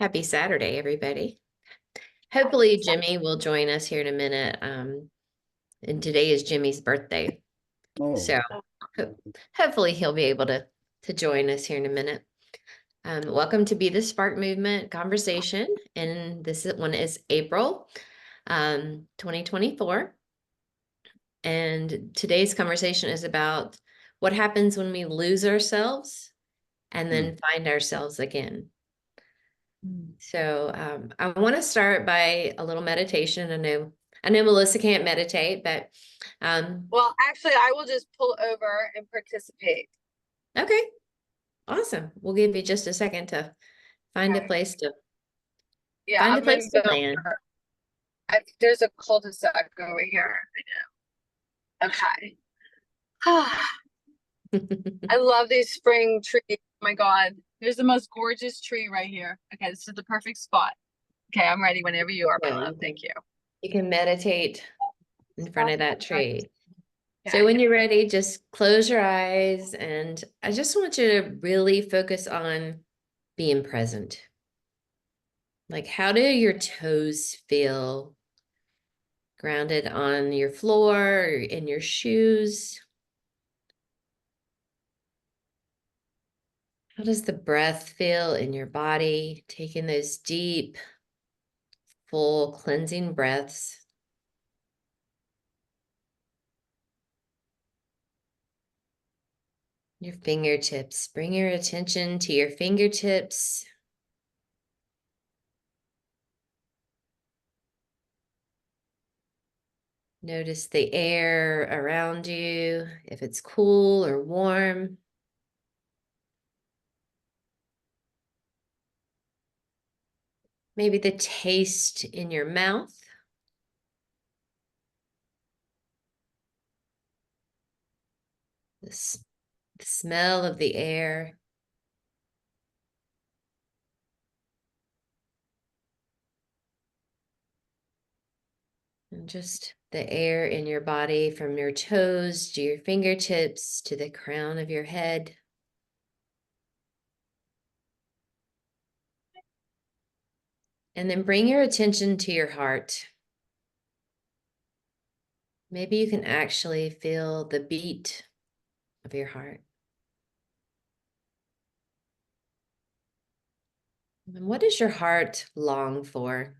Happy Saturday, everybody. Hopefully Jimmy will join us here in a minute. And today is Jimmy's birthday. Oh, So hopefully he'll be able to join us here in a minute. Welcome to Be the Spark Movement Conversation. And one is April 2024. And today's conversation is about what happens when we lose ourselves and then find ourselves again. So I want to start by a little meditation. I know Melissa can't meditate, but well, actually, I will just pull over and participate. Okay, awesome. We'll give you just a second to find a place to land. There's a cul-de-sac over here. I know. Okay. I love these spring trees. Oh my God. There's the most gorgeous tree right here. Okay, this is the perfect spot. Okay, I'm ready whenever you are, my love. Thank you. You can meditate in front of that tree. Okay. So when you're ready, just close your eyes, and I just want you to really focus on being present. Like, how do your toes feel grounded on your floor or in your shoes? How does the breath feel in your body? Taking those deep, full cleansing breaths. Your fingertips. Bring your attention to your fingertips. Notice the air around you, if it's cool or warm. Maybe the taste in your mouth. The smell of the air. And just the air in your body from your toes to your fingertips to the crown of your head. And then bring your attention to your heart. Maybe you can actually feel the beat of your heart. And what does your heart long for?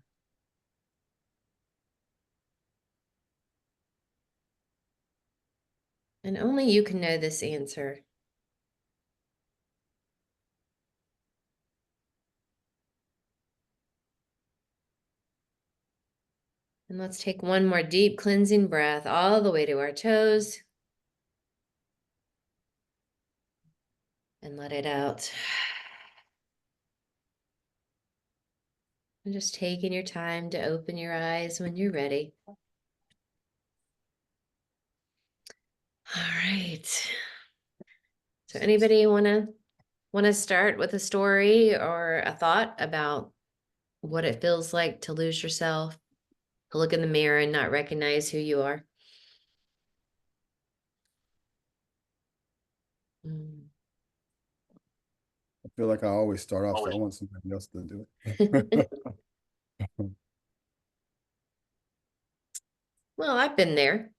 And only you can know this answer. And let's take one more deep cleansing breath all the way to our toes. And let it out. And just taking your time to open your eyes when you're ready. All right. So anybody want to start with a story or a thought about what it feels like to lose yourself, to look in the mirror and not recognize who you are? I feel like I always start off, so I want somebody else to do it. Well, I've been there.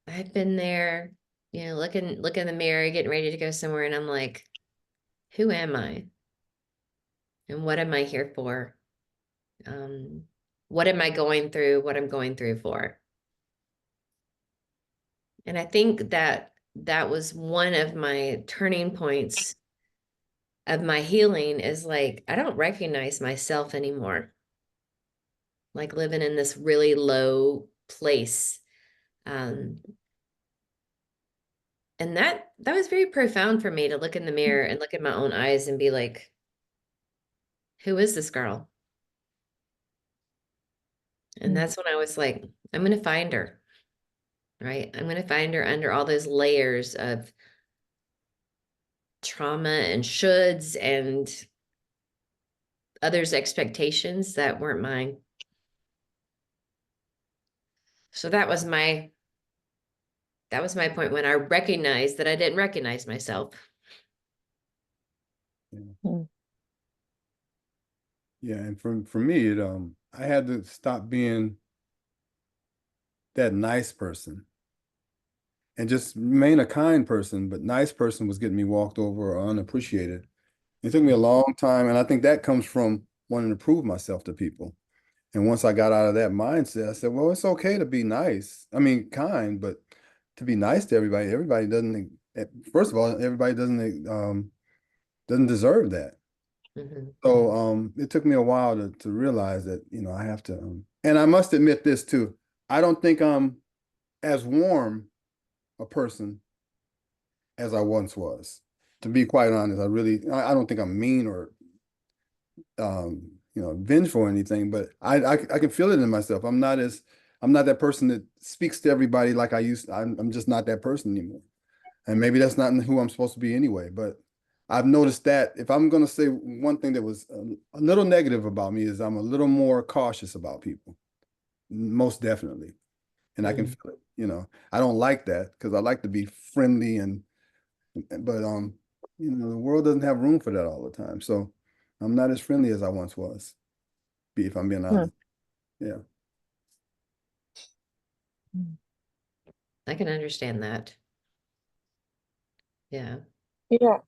Look in the mirror, getting ready to go somewhere, and I'm like, who am I? And what am I here for? What am I going through? What I'm going through for? And I think that was one of my turning points of my healing, is like, I don't recognize myself anymore. Like living in this really low place. And that was very profound for me, to look in the mirror and look at my own eyes and be like, who is this girl? And that's when I was like, I'm going to find her, right? I'm going to find her under all those layers of trauma and shoulds and others' expectations that weren't mine. So that was my point when I recognized that I didn't recognize myself. Yeah, and for me, I had to stop being that nice person and just remain a kind person, but nice person was getting me walked over or unappreciated. It took me a long time, and I think that comes from wanting to prove myself to people. And once I got out of that mindset, I said, well, it's okay to be nice. I mean, kind, but to be nice to everybody, everybody doesn't, first of all, everybody doesn't deserve that. Mhm. So it took me a while to realize that, I have to, and I must admit this too. I don't think I'm as warm a person as I once was. To be quite honest, I don't think I'm mean or vengeful or anything, but I can feel it in myself. I'm not that person that speaks to everybody like I used. I'm just not that person anymore. And maybe that's not who I'm supposed to be anyway. But I've noticed that if I'm going to say one thing that was a little negative about me is I'm a little more cautious about people, most definitely. And I can Mhm. feel it. I don't like that because I like to be friendly but the world doesn't have room for that all the time. So I'm not as friendly as I once was, if I'm being Hmm. honest. Yeah. I can understand that. Yeah. Yeah.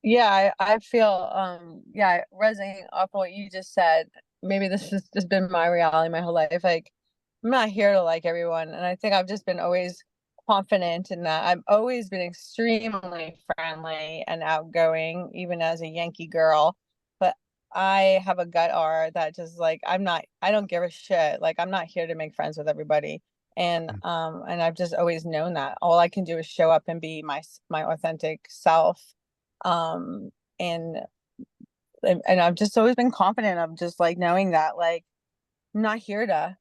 Yeah, I feel yeah, resonating off what you just said. Maybe this has just been my reality my whole life. Like I'm not here to like everyone, and I think I've just been always confident in that. I've always been extremely friendly and outgoing, even as a Yankee girl. But I have a gut R that just like I don't give a shit. Like I'm not here to make friends with everybody. And I've just always known that all I can do is show up and be my authentic self. um and and I've just always been confident of just like knowing that like I'm not here to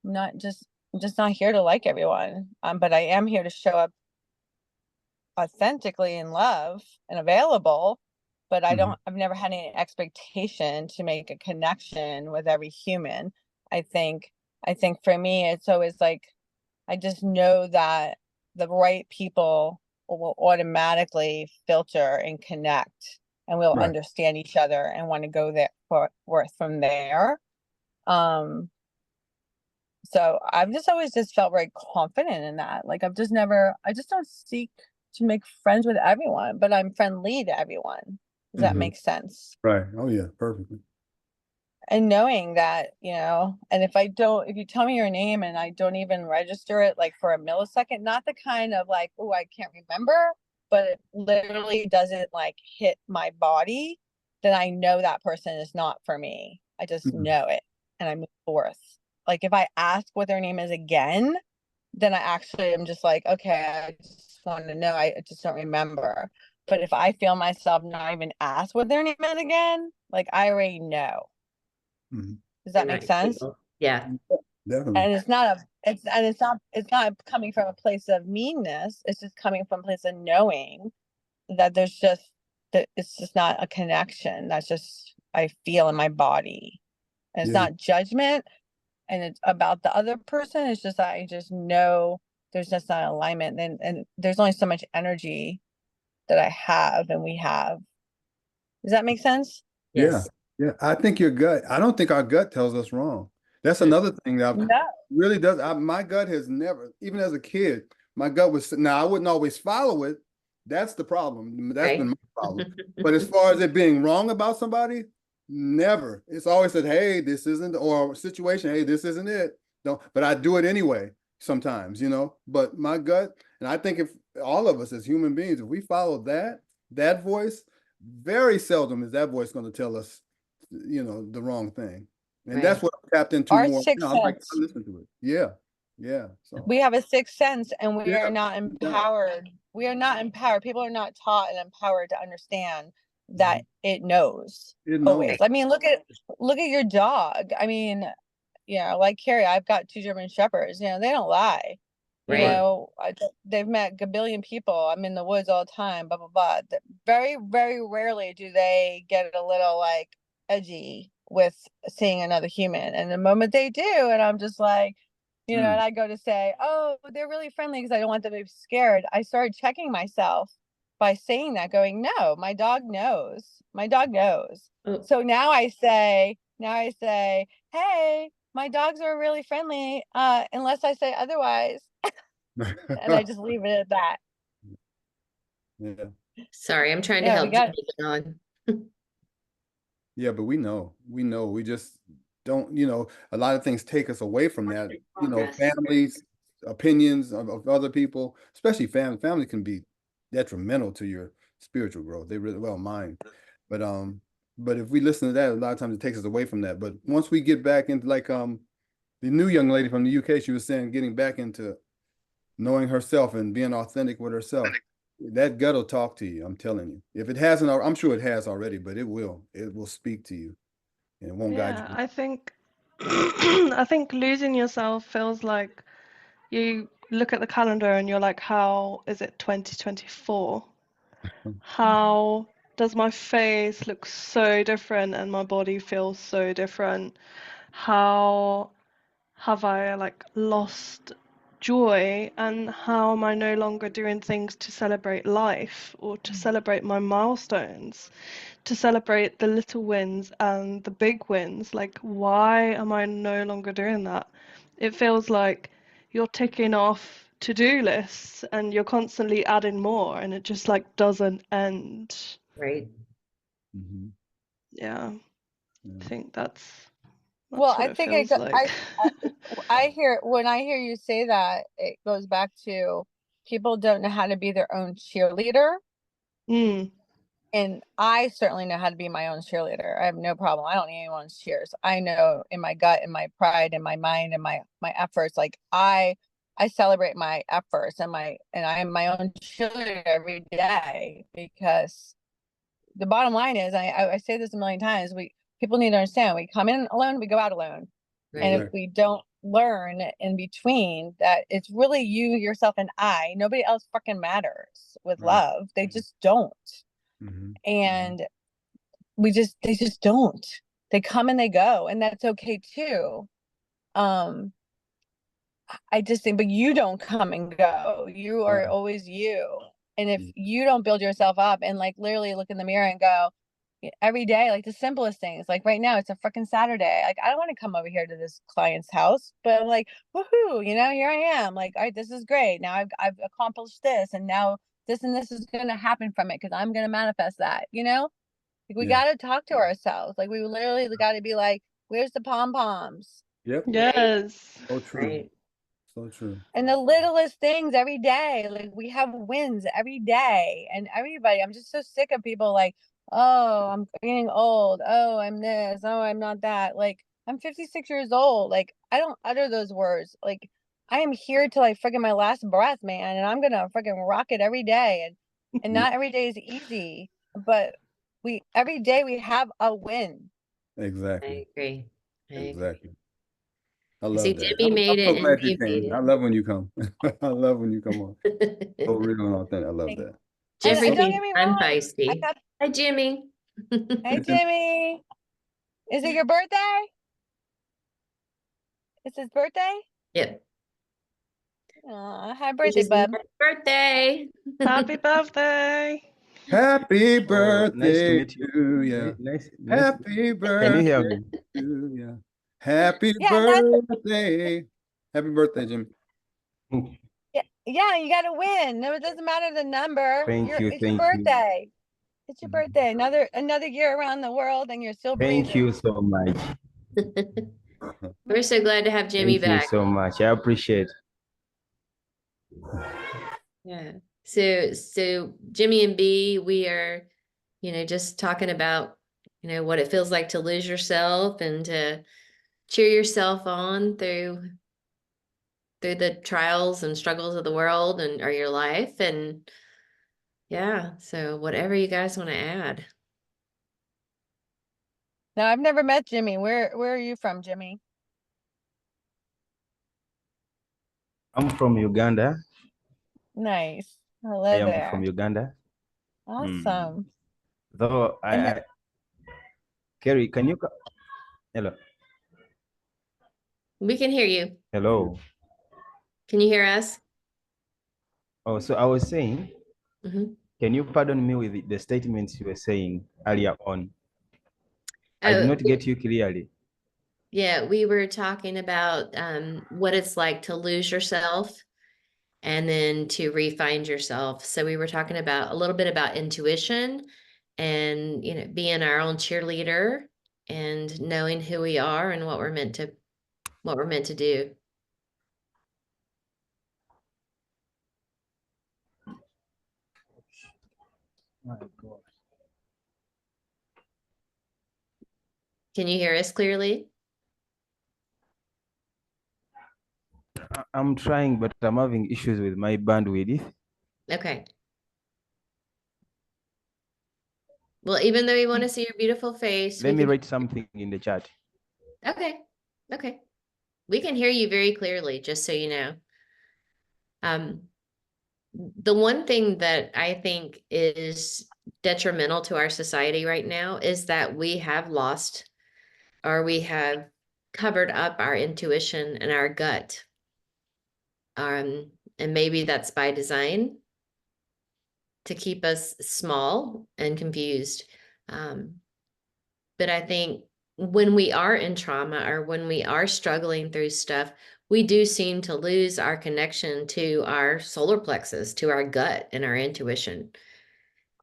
not just I'm just not here to like everyone, but I am here to show up authentically in love and available. But Mhm. I've never had any expectation to make a connection with every human. I think for me it's always like I just know that the right people will automatically filter and connect, and we'll Right. understand each other and want to go there forth from there. Um, so I've just always just felt very confident in that. Like I just don't seek to make friends with everyone, but I'm friendly to everyone. Does that Mhm. make sense? Right. Oh yeah, perfectly. And knowing that, and if you tell me your name and I don't even register it like for a millisecond, not the kind of like, oh, I can't remember, but it literally doesn't like hit my body, then I know that person is not for me. I just Mhm. know it and I move forth. Like if I ask what their name is again, then I actually am just like, okay, I just want to know. I just don't remember. But if I feel myself not even ask what their name is again, like I already know. Mhm. Does You're that make not sense? capable. Yeah. Definitely. And it's not coming from a place of meanness. It's just coming from a place of knowing that that it's just not a connection. That's just I feel in my body. And it's Yeah. not judgment and it's about the other person. It's just that I just know there's just not alignment and there's only so much energy that I have and we have. Does that make sense? Yeah. Yes. Yeah. I don't think our gut tells us wrong. That's Mm. another thing that No. really does. My gut has never, even as a kid, my gut was, now I wouldn't always follow it. That's the problem. That's been Right. my problem. But as far as it being wrong about somebody, never. It's always said, hey, this isn't, or situation, hey, this isn't it. Don't, but I do it anyway sometimes, But my gut, and I think if all of us as human beings, if we follow that voice, very seldom is that voice going to tell us, the wrong thing. And that's Right. what I'm tapped into Our more. sixth I sense. listen to it. Yeah. Yeah. So We have a sixth sense and we are yeah, not no doubt. empowered. We are not empowered. People are not taught and empowered to understand that Mhm. it knows It knows. always. I mean, look at your dog. I mean, like Carrie, I've got two German shepherds. They don't lie. Right. Right. They've met a billion people. I'm in the woods all the time, blah blah blah. Very, very rarely do they get a little like edgy with seeing another human. And the moment they do, and I'm just like, and Mm. I go to say, oh, they're really friendly because I don't want them to be scared. I started checking myself by saying that, going, no, my dog knows. My dog knows. Oh, So now I say, hey, my dogs are really friendly, unless I say otherwise. And I just leave it at that. Yeah. sorry, I'm trying to Yeah, we help got Jimmy get on. Yeah, but we know, we just don't, a lot of things take us away from that, Progress. families, opinions of other people, especially family. Family can be detrimental to your spiritual growth. They really, well, mine. But if we listen to that, a lot of times it takes us away from that. But once we get back into like the new young lady from the UK, she was saying getting back into knowing herself and being authentic with herself. That gut will talk to you. I'm telling you. If it hasn't, I'm sure it has already, but it will. It will speak to you, and it won't guide Yeah, you. I think I think losing yourself feels like you look at the calendar and you're like, how is it 2024? How does my face look so different and my body feels so different? How have I like lost joy, and how am I no longer doing things to celebrate life or to celebrate my milestones, to celebrate the little wins and the big wins? Like, why am I no longer doing that? It feels like you're ticking off to-do lists and you're constantly adding more, and it just like doesn't end. Right. Mhm. Yeah, Yeah. I think that's Well, what I it think feels like. when I hear you say that, it goes back to people don't know how to be their own cheerleader. Mm, And I certainly know how to be my own cheerleader. I have no problem. I don't need anyone's cheers. I know in my gut, in my pride, in my mind, and my efforts, like I celebrate my efforts and I am my own cheerleader every day, because the bottom line is, I say this a million times, people need to understand, we come in alone, we go out alone. And Right. if we don't learn in between that it's really you, yourself, and I, nobody else fucking matters with Right. love. They just don't. Mhm. And they just don't. They come and they go, and that's okay too. Um, I just think, but you don't come and go. You are Right. always you. And if Yeah. you don't build yourself up and like literally look in the mirror and go every day, like the simplest things, like right now, it's a freaking Saturday. Like, I don't want to come over here to this client's house, but I'm like, woohoo, here I am. Like, all right, this is great. Now I've accomplished this, and now this and this is going to happen from it because I'm going to manifest that, Like, we Yeah. got to talk to ourselves. Like, we literally got to be like, where's the pom-poms? Yep. Right. yes. So true. Right. So true. And the littlest things every day, like we have wins every day. And everybody, I'm just so sick of people like, oh, I'm getting old. Oh, I'm this. Oh, I'm not that. Like, I'm 56 years old. Like, I don't utter those words. Like, I am here till like freaking my last breath, man. And I'm gonna freaking rock it every day. And Yeah. not every day is easy, but every day we have a win. Exactly. I agree. I agree. Exactly. I I see love that. Jimmy made I'm so it and glad you you made came. I it. love when you come. I love when you come on. So real and authentic. I love Thank- that. Jeffrey And So don't thinks get me I'm wrong. I feisty. got, Hi, Jimmy. hey, Jimmy, is it your birthday? It's his birthday? Yep. Happy birthday, Wishes him bub. happy birthday. Happy birthday. happy Oh, nice to birthday meet you. to you. Nice. Happy Can you birthday hear me? to you. Happy Yeah, and birthday. Happy birthday, Jimmy. yeah, you gotta win. No, it doesn't matter the number. Thank you, It's your thank you, birthday. It's your birthday. Another year around the world, and you're still thank breathing. you so much. We're so glad to have Jimmy Thank you back. so much. I appreciate. Yeah. So Jimmy and B, we are, just talking about, what it feels like to lose yourself and to cheer yourself on through the trials and struggles of the world and or your life. And yeah, so whatever you guys want to add. Now, I've never met Jimmy. Where are you from, Jimmy? I'm from Uganda. Nice. I Hello am from there. Uganda. Awesome. Though And Kerry, can you? Hello, We can hear you. hello. Can you hear us? Oh, so I was saying, Hmm. Can you pardon me with the statements you were saying earlier on? I did Oh, not get you clearly. yeah, we were talking about what it's like to lose yourself and then to re-find yourself. So we were talking about a little bit about intuition and, you know, being our own cheerleader and knowing who we are and what we're meant to do. My God. Can you hear us clearly? I'm trying, but I'm having issues with my bandwidth. Okay. Well, even though we want to see your beautiful face, Let we me can, write something in the chat. okay, okay. We can hear you very clearly, just so you know. The one thing that I think is detrimental to our society right now is that we have lost or we have covered up our intuition and our gut. And maybe that's by design to keep us small and confused. But I think when we are in trauma or when we are struggling through stuff, we do seem to lose our connection to our solar plexus, to our gut and our intuition.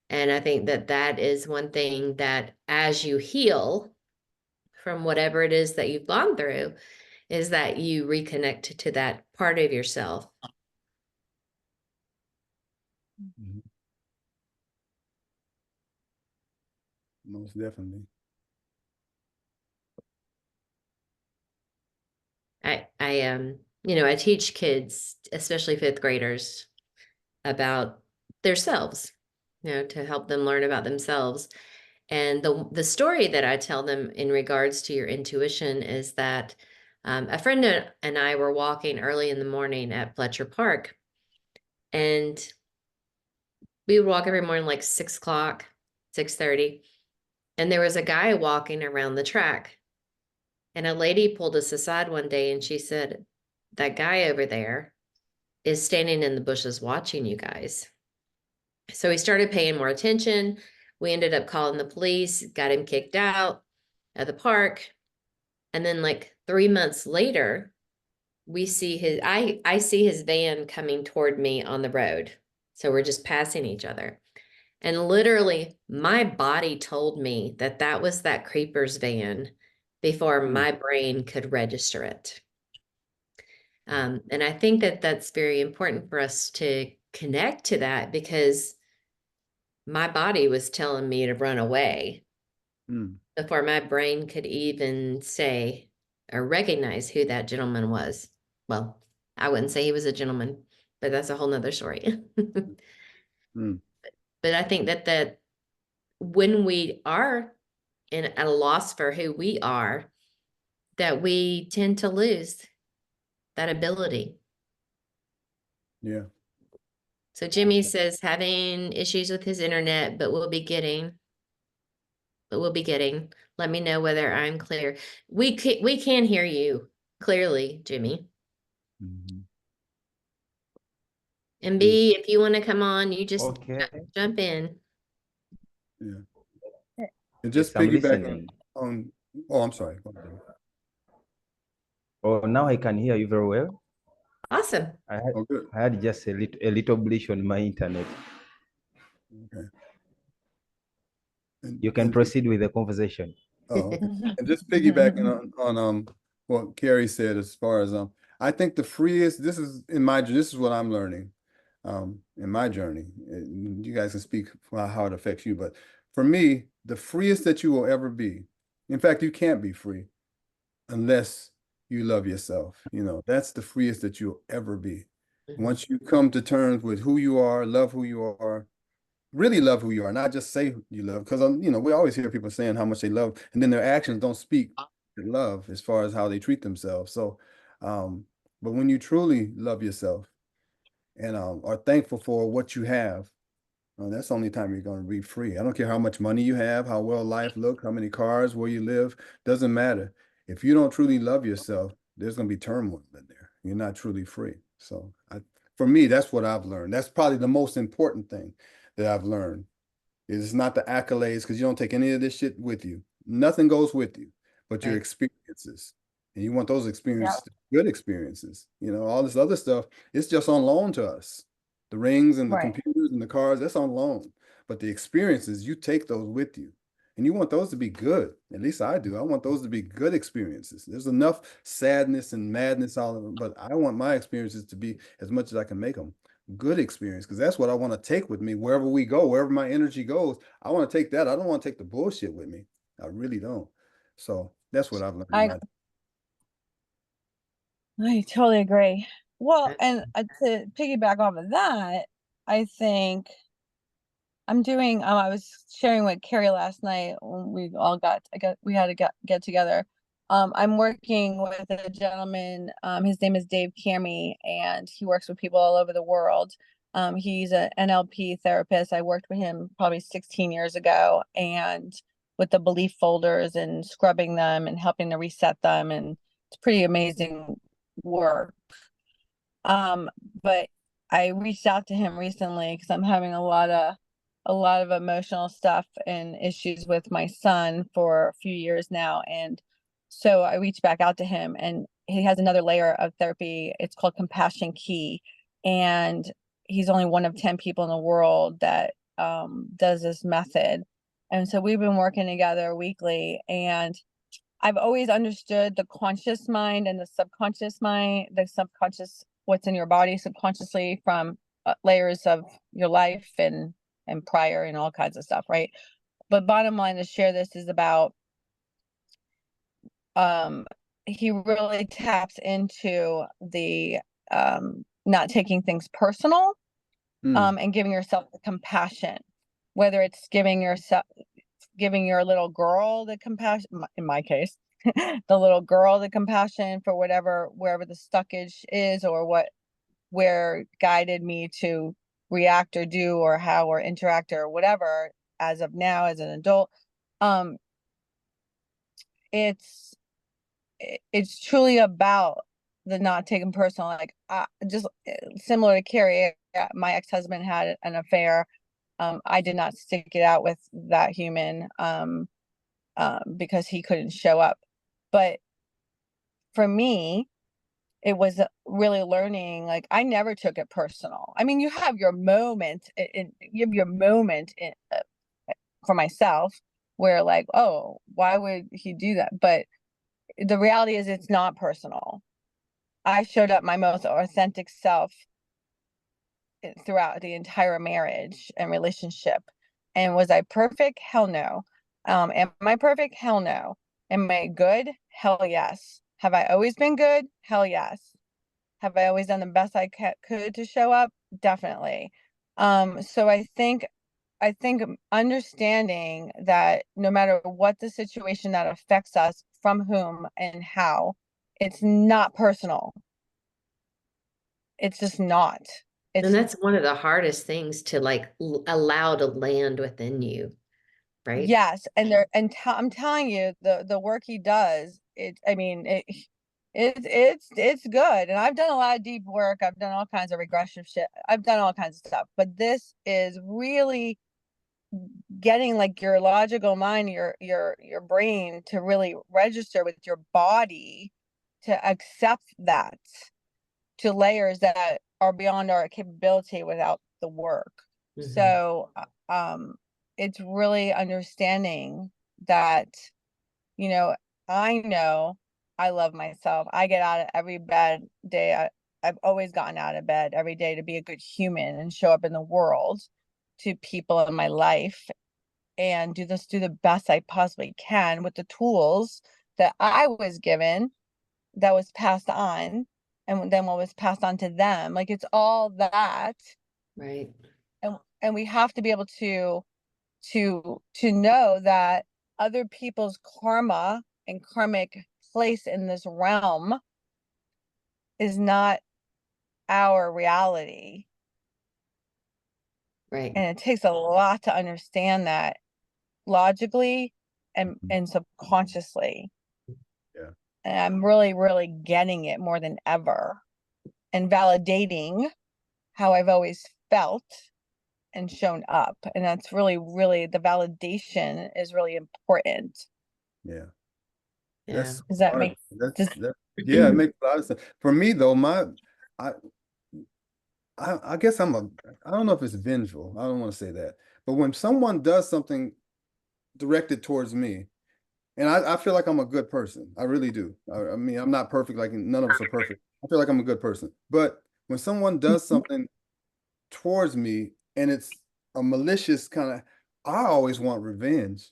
And I think that that is one thing that as you heal from whatever it is that you've gone through, is that you reconnect to that part of yourself. Mhm. Most definitely. I teach kids, especially fifth graders, about themselves, to help them learn about themselves. And the story that I tell them in regards to your intuition is that a friend and I were walking early in the morning at Fletcher Park, and we would walk every morning like 6 o'clock, 6:30, and there was a guy walking around the track. And a lady pulled us aside one day and she said, that guy over there is standing in the bushes watching you guys. So we started paying more attention. We ended up calling the police, got him kicked out of the park. And then like 3 months later, I see his van coming toward me on the road. So we're just passing each other. And literally my body told me that that was that creeper's van before my brain could register it. And I think that that's very important for us to connect to that because my body was telling me to run away before my brain could even say or recognize who that gentleman was. Well, I wouldn't say he was a gentleman, but that's a whole nother story. But I think that when we are at a loss for who we are, that we tend to lose that ability. Yeah. So Jimmy says having issues with his internet, but we'll be getting. Let me know whether I'm clear. We can hear you clearly, Jimmy. Mhm. And B, if you want to come on, you just Okay. jump in. Yeah. And Yes, just I'm piggyback listening. on, oh, I'm sorry. Go ahead. Oh, now I can hear you very well. Awesome. Oh, good. I had just a little glitch on my internet. Okay. You can And proceed with the conversation. oh, okay. And just piggybacking on what Carrie said as far as I think the freest, this is what I'm learning in my journey. You guys can speak for how it affects you, but for me, the freest that you will ever be, in fact, you can't be free unless you love yourself. That's the freest that you'll ever be. Once you come to terms with who you are, love who you are, really love who you are, not just say you love, because we always hear people saying how much they love, and then their actions don't speak love as far as how they treat themselves. So, but when you truly love yourself and are thankful for what you have, that's the only time you're going to be free. I don't care how much money you have, how well life looks, how many cars, where you live, doesn't matter. If you don't truly love yourself, there's going to be turmoil in there. You're not truly free. So for me, that's what I've learned. That's probably the most important thing that I've learned. It's not the accolades, because you don't take any of this shit with you. Nothing goes with you but your Right. experiences. And you want those experiences Yep. to be good experiences. You know, all this other stuff, it's just on loan to us. The rings and the Right. computers and the cars, that's on loan. But the experiences, you take those with you. And you want those to be good. At least I do. I want those to be good experiences. There's enough sadness and madness all of them, but I want my experiences to be, as much as I can make them, good experience, because that's what I want to take with me wherever we go, wherever my energy goes. I want to take that. I don't want to take the bullshit with me. I really don't. So that's what I've learned in I my. I totally agree. Well, Right. and to piggyback off of that, I think I'm doing. I was sharing with Carrie last night when we all we had to get together. I'm working with a gentleman. His name is Dave Cammy, and he works with people all over the world. He's an NLP therapist. I worked with him probably 16 years ago, and with the belief folders and scrubbing them and helping to reset them, and it's pretty amazing work. But I reached out to him recently because I'm having a lot of emotional stuff and issues with my son for a few years now. And so I reached back out to him, and he has another layer of therapy. It's called Compassion Key. And he's only one of 10 people in the world that does this method. And so we've been working together weekly, and I've always understood the conscious mind and the subconscious mind, the subconscious, what's in your body subconsciously from layers of your life and prior and all kinds of stuff, right? But bottom line, to share this is about um he really taps into the not taking things personal, Mm, and giving yourself the compassion, whether it's giving your little girl the compassion, in my case, the little girl the compassion for wherever the stuckage is, or where guided me to react or do or how or interact or whatever as of now as an adult. um it's it's truly about the not taking personal, like just similar to Carrie. My ex-husband had an affair. I did not stick it out with that human, because he couldn't show up. But for me, it was really learning, like I never took it personal. I mean, you have your moment, you have your moment for myself, where like, oh, why would he do that? But the reality is it's not personal. I showed up my most authentic self throughout the entire marriage and relationship. And was I perfect? Hell no. Am I perfect? Hell no. Am I good? Hell yes. Have I always been good? Hell yes. Have I always done the best I could to show up? Definitely. So I think understanding that no matter what the situation that affects us, from whom and how, it's not personal. It's just not. And It's that's one of the hardest things to like allow to land within you, right? Yes, and I'm telling you, the work he does, I mean, it's good. And I've done a lot of deep work. I've done all kinds of regressive shit. I've done all kinds of stuff, but this is really getting like your logical mind, your brain to really register with your body to accept that, to layers that are beyond our capability without the work. Mhm. So it's really understanding that, you know I love myself. I get out of every bed day. I've always gotten out of bed every day to be a good human and show up in the world to people in my life, and do the best I possibly can with the tools that I was given, that was passed on, and then what was passed on to them. Like it's all that. Right. And we have to be able to know that other people's karma and karmic place in this realm is not our reality. Right. And it takes a lot to understand that logically and subconsciously. yeah. And I'm really, really getting it more than ever, and validating how I've always felt and shown up. And that's really, really, the validation is really important. Yeah. Yeah. That's Does that hard. make That's yeah, it makes a lot of sense. For me though, I I guess I don't know if it's vengeful. I don't want to say that. But when someone does something directed towards me, and I feel like I'm a good person. I really do. I mean, I'm not perfect, like none of us are perfect. I feel like I'm a good person. But when someone does something towards me and it's a malicious kind of, I always want revenge.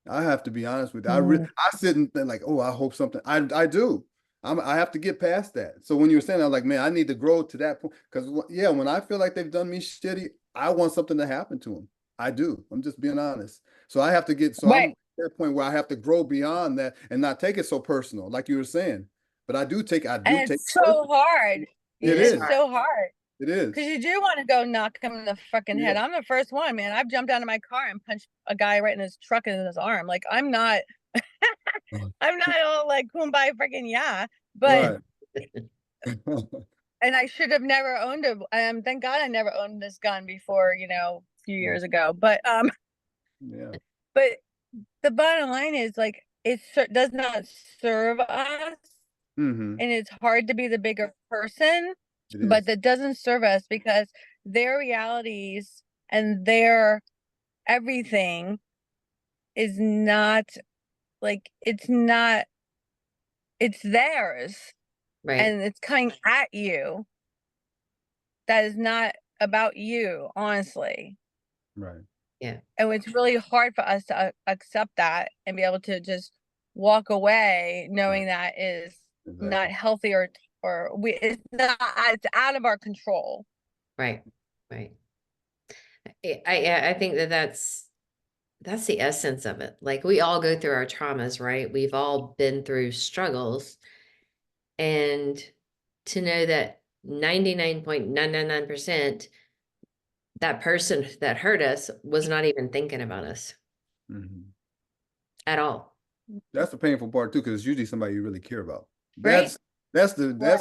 I have to be honest with you. I sit and think like, oh, I hope something. I do. I have to get past that. So when you were saying, I was like, man, I need to grow to that point. Because yeah, when I feel like they've done me shitty, I want something to happen to them. I do. I'm just being honest. So I have to get. So I'm right? at that point where I have to grow beyond that and not take it so personal, like you were saying. But I do take. I do And take. it's so hard. It It's is. hard. so hard. It is. Because you do want to go knock him in the fucking head. Yeah. I'm the first one, man. I've jumped out of my car and punched a guy right in his truck and in his arm. Like I'm not I'm not all like kumbaya freaking yeah. But Right. and I should have never owned a thank God I never owned this gun before, you know, a few years ago. But Yeah. but the bottom line is like it does not serve us, Mm-hmm. and it's hard to be the bigger person, It but is. that doesn't serve us because their realities and their everything is not like it's theirs Right. and it's coming at you. That is not about you, honestly. Right. Yeah. And it's really hard for us to accept that and be able to just walk away knowing that is Exactly. not healthy or it's not, it's out of our control. Right. Right. I think that's the essence of it. Like we all go through our traumas, right? We've all been through struggles, and to know that 99.999% that person that hurt us was not even thinking about us Mm-hmm. at all. That's the painful part too, because it's usually somebody you really care about. Right. That's Right.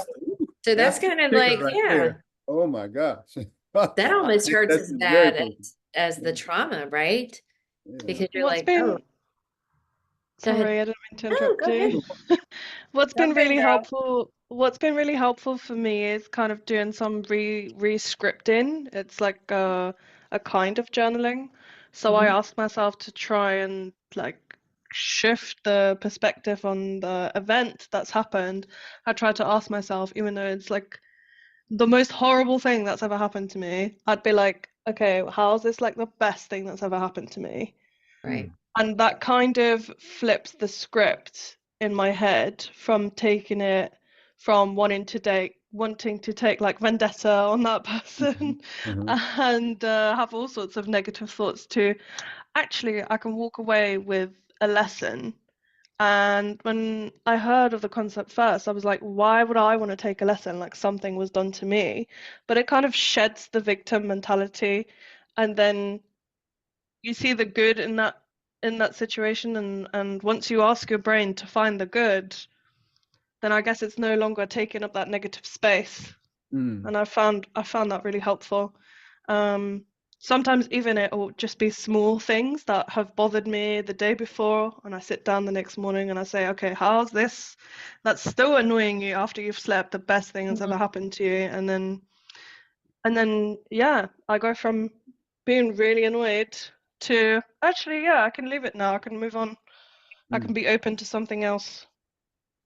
So that's the kind of kicker like, right yeah, there. Oh my gosh. that almost hurts That's as very bad painful. as the trauma, right? Yeah. Because you're What's like, oh, been, go ahead. sorry, I didn't mean to No, interrupt go ahead. you. What's been Jump in, really girl. helpful for me is kind of doing some re-scripting. It's like a kind of journaling. So I Mhm. ask myself to try and like shift the perspective on the event that's happened. I try to ask myself, even though it's like the most horrible thing that's ever happened to me, I'd be like, okay, how's this like the best thing that's ever happened to me? Right. And that kind of flips the script in my head from taking it from wanting to take like vendetta on that person Mm-hmm. and have all sorts of negative thoughts to actually I can walk away with a lesson. And when I heard of the concept first, I was like, why would I want to take a lesson? Like something was done to me. But it kind of sheds the victim mentality, and then you see the good in that situation, and once you ask your brain to find the good, then I guess it's no longer taking up that negative space. Mm. And I found that really helpful. Sometimes even it will just be small things that have bothered me the day before, and I sit down the next morning and I say, okay, how's this that's still annoying you after you've slept, the best thing that's ever happened to you? And then yeah, I go from being really annoyed to actually, yeah, I can leave it now. I can move on. I can be open to something else.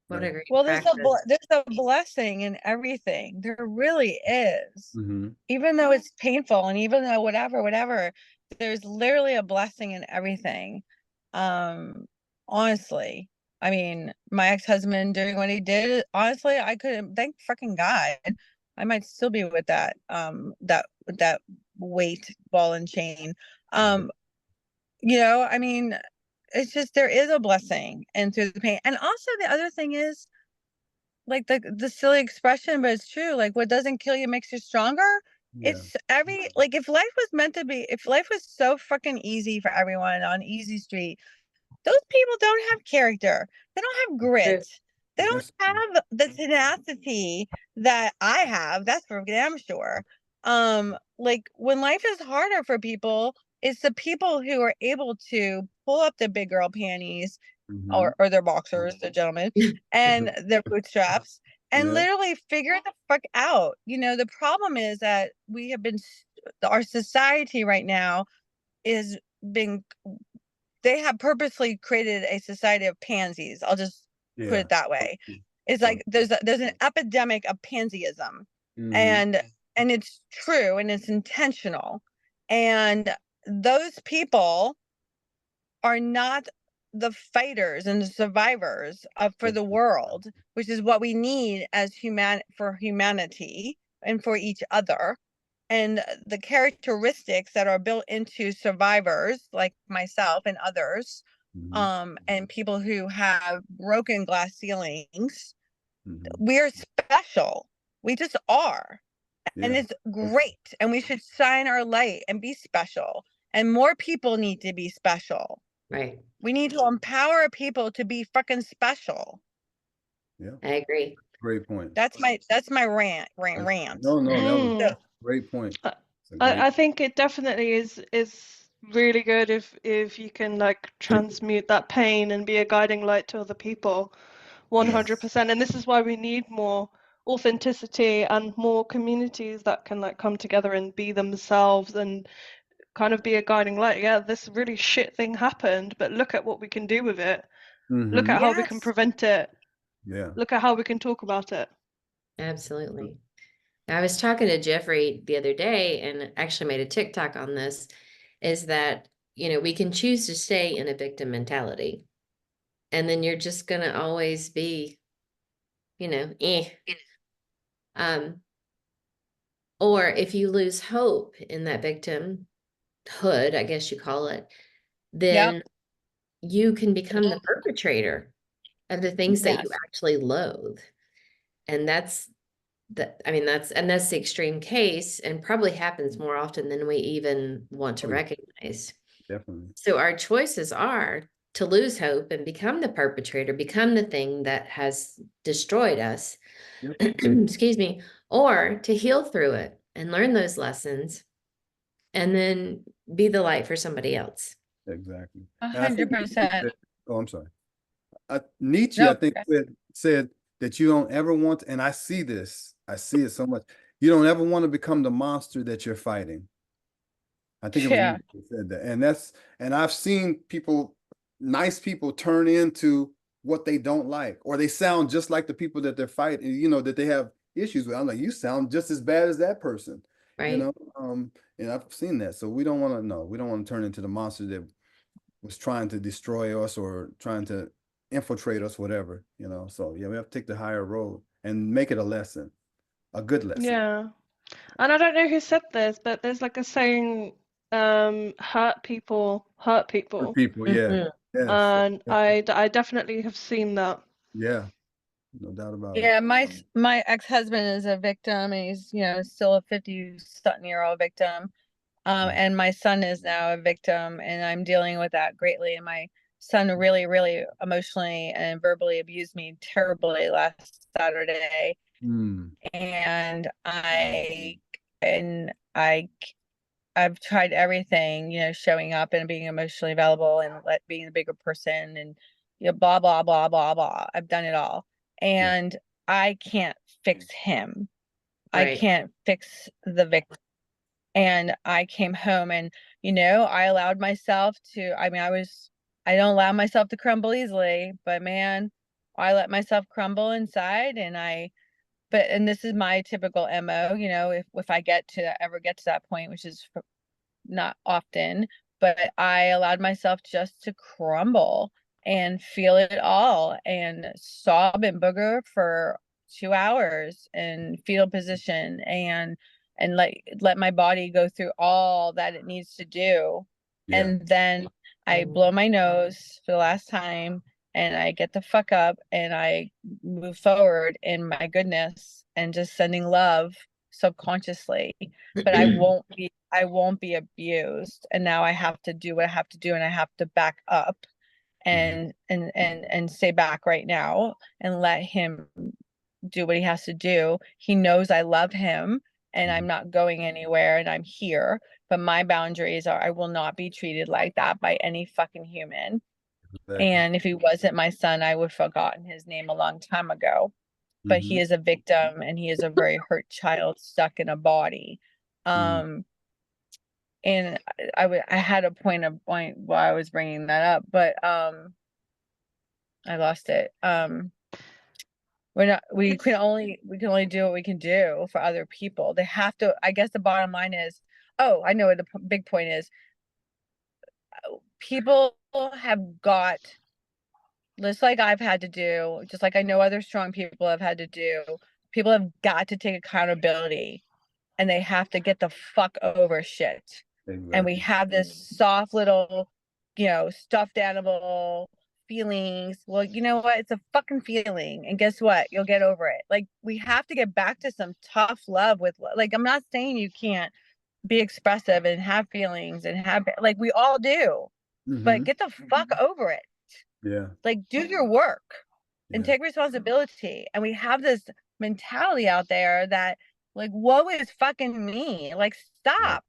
What Yeah. a great Well, practice. there's a blessing in everything. There really is. Mm-hmm. Even though it's painful and even though whatever, there's literally a blessing in everything. Um, honestly. I mean, my ex-husband doing what he did, honestly, I couldn't thank fucking God. I might still be with that weight ball and chain. You know, I mean, it's just there is a blessing and through the pain. And also the other thing is like the silly expression, but it's true. Like what doesn't kill you makes you stronger. Yeah. It's like if life was meant to be, if life was so fucking easy for everyone on easy street, those people don't have character. They don't have True. grit. They don't That's have the tenacity that I have. That's for damn sure. like when life is harder for people, it's the people who are able to pull up the big girl panties Mhm. or their boxers, the gentlemen, and their bootstraps, and Yeah. literally figure the fuck out. You know, the problem is that we have been, our society right now is being, they have purposely created a society of pansies. I'll just put Yeah. it that way. It's So, like there's an epidemic of pansyism, mhm. and it's true and it's intentional. And those people are not the fighters and the survivors of for the world, which is what we need as for humanity and for each other. And the characteristics that are built into survivors like myself and others, Mhm. and people who have broken glass ceilings, Mhm. we're special. We just are. And Yeah. it's great. And we should shine our light and be special. And more people need to be special. Right. We need to empower people to be fucking special. Yeah. I agree. Great point. That's my rant. No, that was Mm. a great point. I, It's a great. I think it definitely is really good if you can like transmute that pain and be a guiding light to other people, 100%. And this is why we need more authenticity and more communities that can like come together and be themselves and kind of be a guiding light. Yeah, this really shit thing happened, but look at what we can do with it. Look at Mhm. how we can Yes. prevent it. Yeah. Look at how we can talk about it. Absolutely. I was talking to Jeffrey the other day and actually made a TikTok on this, is that, we can choose to stay in a victim mentality. And then you're just going to always be, eh. Um, or if you lose hope in that victimhood, I guess you call it, Yep. then you can become the perpetrator of the things that you Yes. actually loathe. And that's that's the extreme case and probably happens more often than we even want to Oh, yeah, recognize. definitely. So our choices are to lose hope and become the perpetrator, become the thing that has destroyed us, Yep. excuse me, or to heal through it and learn those lessons and then be the light for somebody else. Exactly. And I think 100%. oh, I'm sorry. Nietzsche, I No. think, said that you don't ever want, and I see this, I see it so much. You don't ever want to become the monster that you're fighting. I think it was Yeah. Nietzsche that said that. And I've seen people, nice people, turn into what they don't like, or they sound just like the people that they're fighting, that they have issues with. I'm like, you sound just as bad as that person, Right. And I've seen that. So we don't want to, no, we don't want to turn into the monster that was trying to destroy us or trying to infiltrate us, whatever, So yeah, we have to take the higher road and make it a lesson, a good lesson. Yeah. And I don't know who said this, but there's like a saying, hurt people hurt For people. people, yeah. Mhm. Yes. And I definitely have seen that. Yeah, no doubt about it. Yeah, my ex-husband is a victim, and he's, still a 50-something-year-old victim. And my son is now a victim, and I'm dealing with that greatly. And my son really, really emotionally and verbally abused me terribly last Saturday. Mm. And I've tried everything, showing up and being emotionally available and being a bigger person and blah blah blah blah blah. I've done it all. Yeah. And I can't fix him. I Right. can't fix the victim. And I came home and, I allowed myself to, I don't allow myself to crumble easily, but man, I let myself crumble inside. And this is my typical MO, if I ever get to that point, which is not often, but I allowed myself just to crumble and feel it all and sob and booger for 2 hours in fetal position and let my body go through all that it needs to do. Yeah. And then I blow my nose for the last time and I get the fuck up and I move forward in my goodness and just sending love subconsciously. But I won't be abused. And now I have to do what I have to do, and I have to back up and stay back right now and let him do what he has to do. He knows I love him, and I'm not going anywhere and I'm here. But my boundaries are I will not be treated like that by any fucking human. Exactly. And if he wasn't my son, I would have forgotten his name a long time ago. But he is a victim and he is a very hurt child stuck in a body. And I had a point while I was bringing that up, but I lost it. We can only do what we can do for other people. They have to, I guess the bottom line is, oh, I know what the big point is. People have got, just like I've had to do, just like I know other strong people have had to do, people have got to take accountability and they have to get the fuck over shit. Exactly. And we have this soft little, stuffed animal feelings. Well, you know what? It's a fucking feeling. And guess what? You'll get over it. Like, we have to get back to some tough love with, like, I'm not saying you can't be expressive and have feelings and have, like, we all do, but get the fuck over it. Yeah. Like, do your work and take responsibility. And we have this mentality out there that, like, woe is fucking me. Like, stop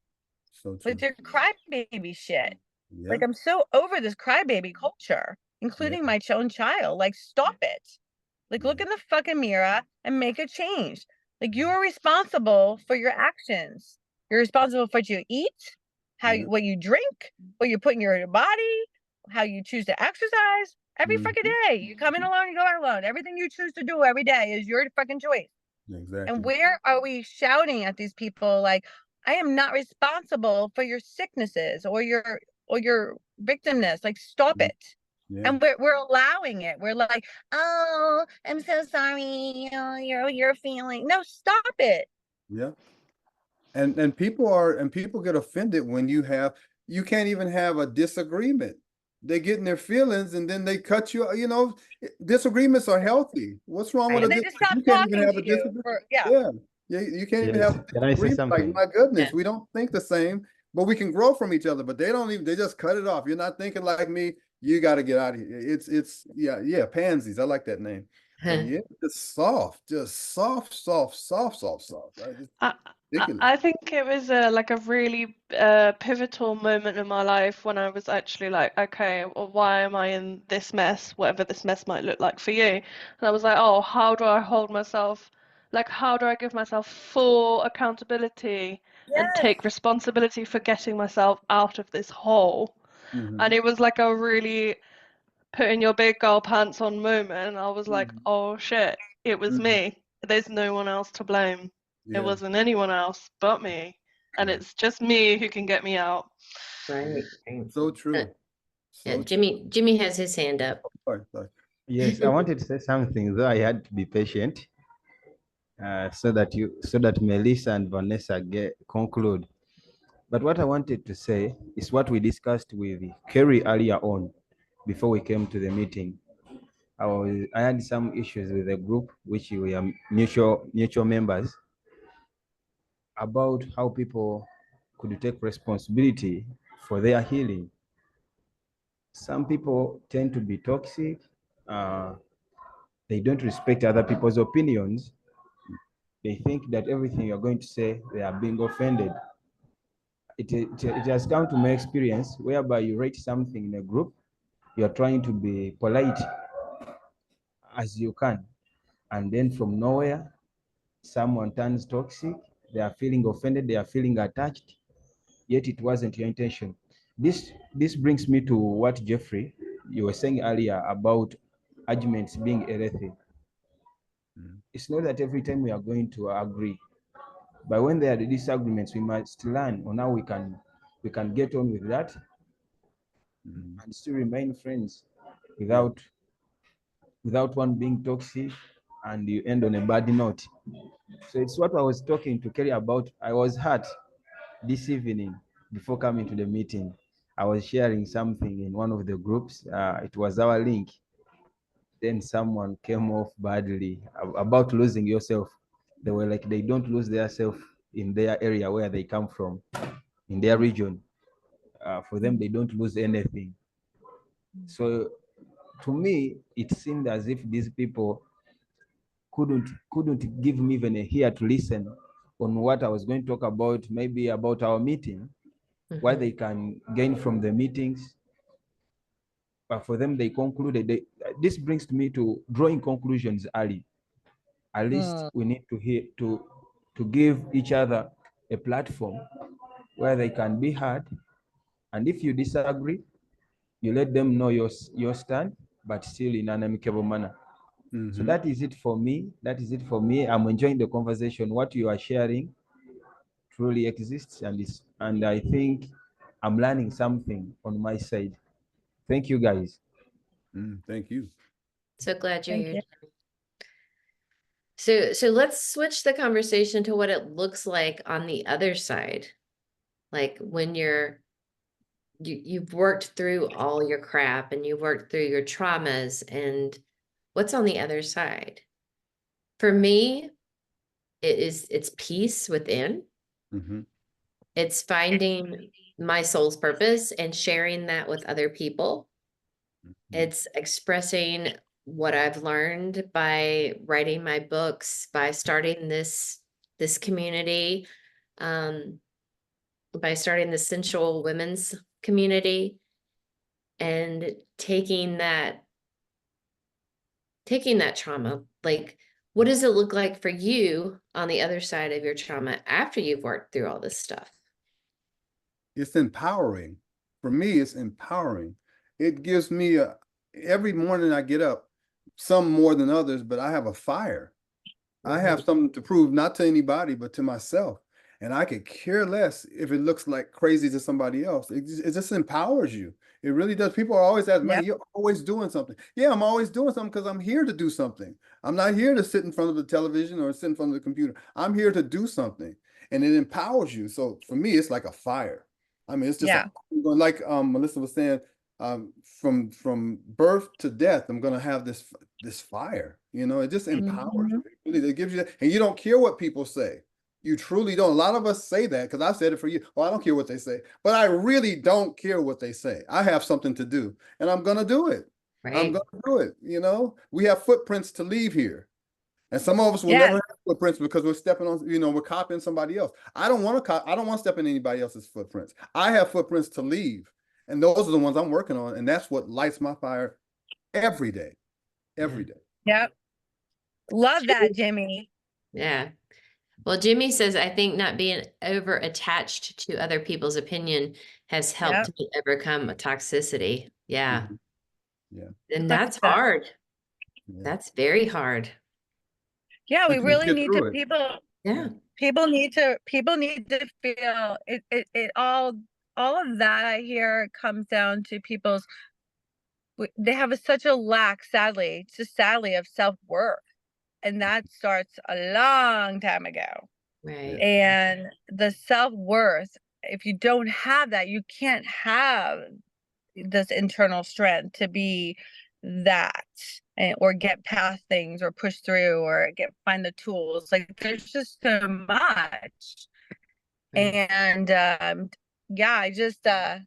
with your crybaby shit. Yeah. Like, I'm so over this crybaby culture, including my own child. Like, stop it. Like, look in the fucking mirror and make a change. Like, you are responsible for your actions. You're responsible for what you eat, what you drink, what you put in your body, how you choose to exercise. Every fucking day, you come in alone, you go out alone. Everything you choose to do every day is your fucking choice. Exactly. And where are we shouting at these people like, I am not responsible for your sicknesses or your victimness? Like, stop it. Yeah. And we're allowing it. We're like, oh, I'm so sorry. Oh, you're feeling. No, stop it. Yeah. And people get offended when you can't even have a disagreement. They get in their feelings and then they cut you. Disagreements are healthy. What's wrong with And a they just stop You can't even talking have to a you. disagreement. Yeah. Yeah, you can't even Yes. have a Can I say disagreement. Like, something? my goodness, Yeah. we don't think the same, but we can grow from each other. But they just cut it off. You're not thinking like me. You got to get out of here. It's pansies. I like that name. But yeah, just soft, right? It's ridiculous. I think it was like a really pivotal moment in my life when I was actually like, okay, well, why am I in this mess, whatever this mess might look like for you? And I was like, oh, how do I hold myself? Like, how do I give myself full accountability and take responsibility for getting myself out of this hole? And it was like a really putting your big girl pants on moment. I was like, oh shit, it was me. There's no one else to blame. It wasn't anyone else but me. And it's just me who can get me out. Right. So true. Yeah, Jimmy has his hand up. Sorry. Yes, I wanted to say something, though I had to be patient, so that Melissa and Vanessa conclude. But what I wanted to say is what we discussed with Kerry earlier on, before we came to the meeting. I had some issues with the group, which we are mutual members, about how people could take responsibility for their healing. Some people tend to be toxic. They don't respect other people's opinions. They think that everything you're going to say, they are being offended. It has come to my experience whereby you write something in a group, you're trying to be polite as you can, and then from nowhere, someone turns toxic, they are feeling offended, they are feeling attacked, yet it wasn't your intention. This brings me to what Jeffrey, you were saying earlier about arguments being healthy. It's not that every time we are going to agree, but when there are disagreements, we must learn on how we can get on with that and still remain friends without one being toxic and you end on a bad note. So it's what I was talking to Kelly about. I was hurt this evening before coming to the meeting. I was sharing something in one of the groups. It was our link. Then someone came off badly about losing yourself. They were like, they don't lose their self in their area where they come from, in their region. For them, they don't lose anything. So to me, it seemed as if these people couldn't give me even a ear to listen on what I was going to talk about, maybe about our meeting, what Mhm. they can gain from the meetings. But for them, they concluded, this brings me to drawing conclusions early. At least we need to to give each other a platform where they can be heard. And if you disagree, you let them know your stand, but still in an amicable manner. So that is it for me. That is it for me. I'm enjoying the conversation. What you are sharing truly exists, and I think I'm learning something on my side. Thank you, guys. Thank you. So glad you're Thank here. you. So let's switch the conversation to what it looks like on the other side. Like when you've worked through all your crap and you've worked through your traumas, and what's on the other side? For me, it's peace within. It's finding my soul's purpose and sharing that with other people. It's expressing what I've learned by writing my books, by starting this community, by starting the sensual women's community, and taking that trauma. Like, what does it look like for you on the other side of your trauma after you've worked through all this stuff? It's empowering. For me, it's empowering. It gives me every morning I get up, some more than others, but I have a fire. I have something to prove, not to anybody, but to myself. And I could care less if it looks like crazy to somebody else. It just empowers you. It really does. People are always asking, man, you're always doing something. Yeah, I'm always doing something because I'm here to do something. I'm not here to sit in front of the television or sit in front of the computer. I'm here to do something. And it empowers you. So for me, it's like a fire. I mean, it's just like Melissa was saying, from birth to death, I'm gonna have this fire. It just empowers you. It gives you that, and you don't care what people say. You truly don't. A lot of us say that because I've said it for you. Oh, I don't care what they say, but I really don't care what they say. I have something to do, and I'm gonna do it. I'm Right. gonna do it. We have footprints to leave here. And some of us will Yes. never have footprints because we're stepping on, we're copying somebody else. I don't want to step in anybody else's footprints. I have footprints to leave. And those are the ones I'm working on. And that's what lights my fire every day. Every day. Yep. Love that, Jimmy. Yeah. Well, Jimmy says, I think not being over attached to other people's opinion has helped me overcome toxicity. Yeah. Yeah. And that's hard. Yeah. That's very hard. Yeah, we But you really get need through to it. people need to feel it all of that I hear comes down to they have such a lack, sadly, of self-worth. And that starts a long time ago. Right. And the self-worth, if you don't have that, you can't have this internal strength to be that, or get past things or push through or find the tools. Like there's just so much. Right. And I just I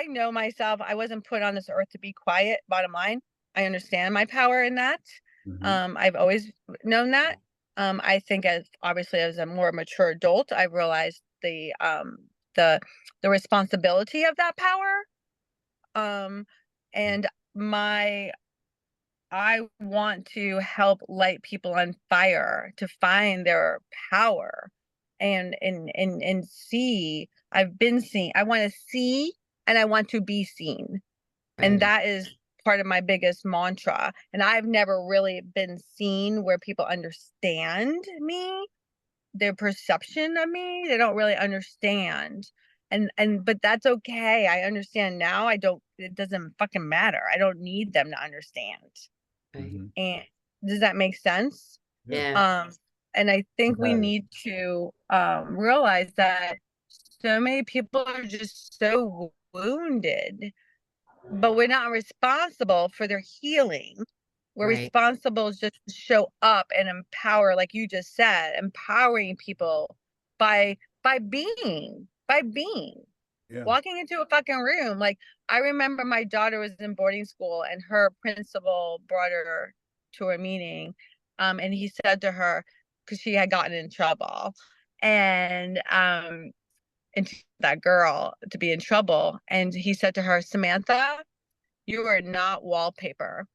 know myself. I wasn't put on this earth to be quiet, bottom line. I understand my power in that. I've always known that. I think obviously as a more mature adult, I've realized the responsibility of that power. And I want to help light people on fire to find their power and see. I've been seen. I want to see and I want to be seen. And that is part of my biggest mantra. And I've never really been seen where people understand me, their perception of me. They don't really understand. But that's okay. I understand now. It doesn't fucking matter. I don't need them to understand. Right. And does that make sense? Yeah. And I think we need to realize that so many people are just so wounded, but we're not responsible for their healing. We're responsible just to show up and empower, like you just said, empowering people by being. Walking into a fucking room. Like I remember my daughter was in boarding school and her principal brought her to a meeting. And he said to her, because she had gotten in trouble, and that girl to be in trouble, and he said to her, Samantha, you are not wallpaper.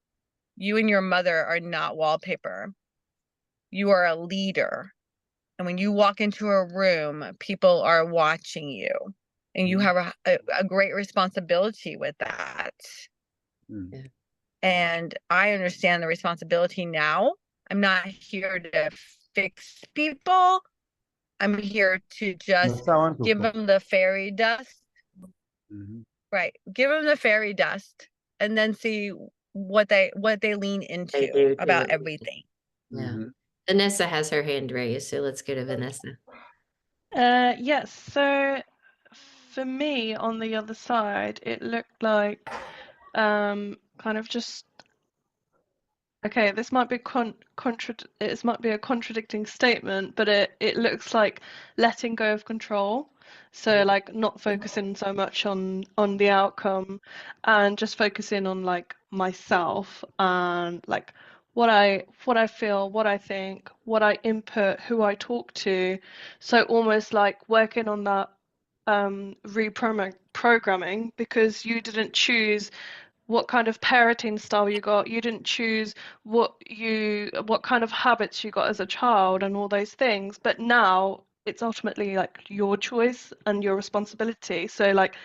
You and your mother are not wallpaper. You are a leader. And when you walk into a room, people are watching you. And you have a great responsibility with that. Mm. And I understand the responsibility now. I'm not here to fix people. I'm here to just give them the fairy dust. Mhm. Right. Give them the fairy dust and then see what they lean They into do about too. everything. Yeah. Mhm. Vanessa has her hand raised, so let's go to Vanessa. Yes, so for me on the other side, it looked like kind of just okay, this might be it might be a contradicting statement, but it looks like letting go of control. So like not focusing so much on the outcome and just focusing on like myself and like what I feel, what I think, what I input, who I talk to. So almost like working on that reprogramming because you didn't choose what kind of parenting style you got. You didn't choose what kind of habits you got as a child and all those things. But now it's ultimately like your choice and your responsibility. So like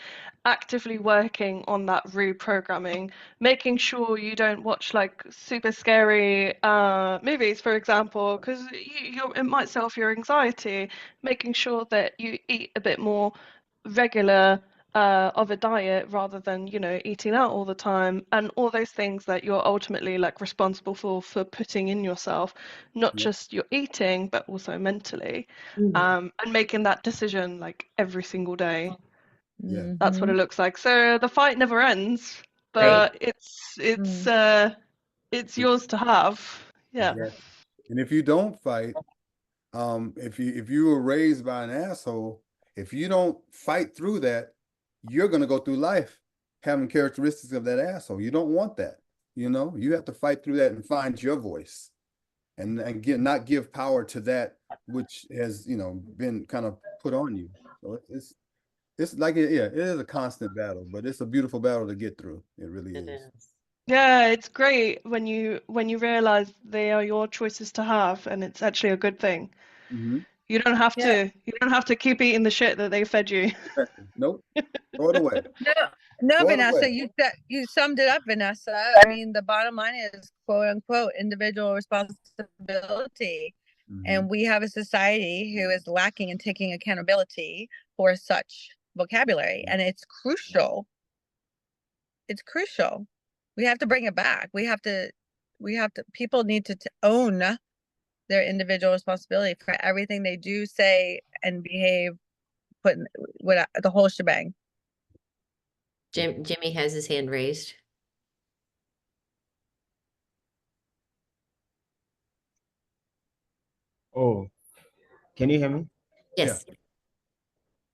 actively working on that reprogramming, making sure you don't watch like super scary movies, for example, because it might set off your anxiety. Making sure that you eat a bit more regular of a diet rather than eating out all the time, and all those things that you're ultimately like responsible for putting in yourself, not Yep. just your eating but also mentally, Mhm. and making that decision like every single day. Yeah. That's what it looks like. So the fight never ends, Right. but it's yours to have. Yeah. Exactly. And if you don't fight, if you were raised by an asshole, if you don't fight through that, you're gonna go through life having characteristics of that asshole. You don't want that. You have to fight through that and find your voice, and not give power to that which has been kind of put on you. So it's like it is a constant battle, but it's a beautiful battle to get through. It really It is. is. Yeah, it's great when you realize they are your choices to have, and it's actually a good thing. Mm-hmm. Yeah. You don't have to keep eating the shit that they fed you. Exactly. Nope. Throw it away. No, Throw it Vanessa, away. you summed it up, Vanessa. I mean, the bottom line is quote unquote individual responsibility. Mm-hmm. And we have a society who is lacking in taking accountability for such vocabulary. And it's crucial. It's crucial. We have to bring it back. People need to own their individual responsibility for everything they do, say, and behave, put in the whole shebang. Jimmy has his hand raised. Oh, can you hear me? Yeah. Yes.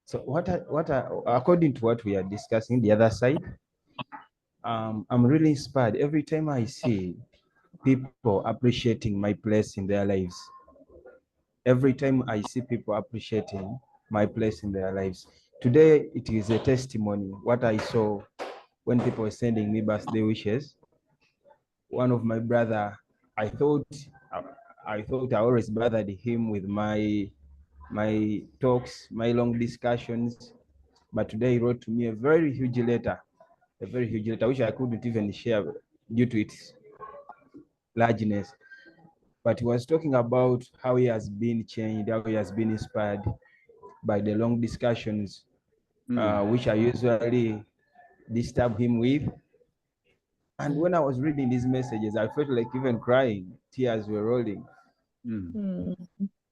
So according to what we are discussing, the other side, I'm really inspired every time I see people appreciating my place in their lives. Every time I see people appreciating my place in their lives. Today, it is a testimony. What I saw when people were sending me birthday wishes. One of my brother, I thought, I always bothered him with my talks, my long discussions. But today he wrote to me a very huge letter, which I couldn't even share due to its largeness. But he was talking about how he has been changed, how he has been inspired by the long discussions, which I usually disturb him with. And when I was reading these messages, I felt like even crying, tears were rolling. Mm.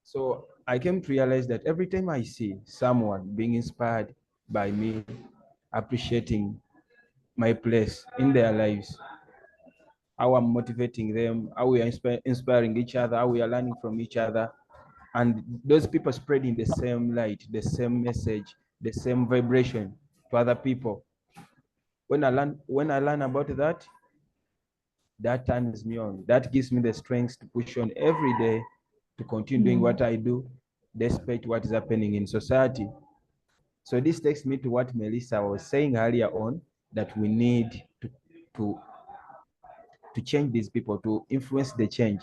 So I came to realize that every time I see someone being inspired by me, appreciating my place in their lives, how I'm motivating them, how we are inspiring each other, how we are learning from each other, and those people spreading the same light, the same message, the same vibration to other people. When I learn about that turns me on. That gives me the strength to push on every day to continue doing what I do, despite what is happening in society. So this takes me to what Melissa was saying earlier on, that we need to, to change these people, to influence the change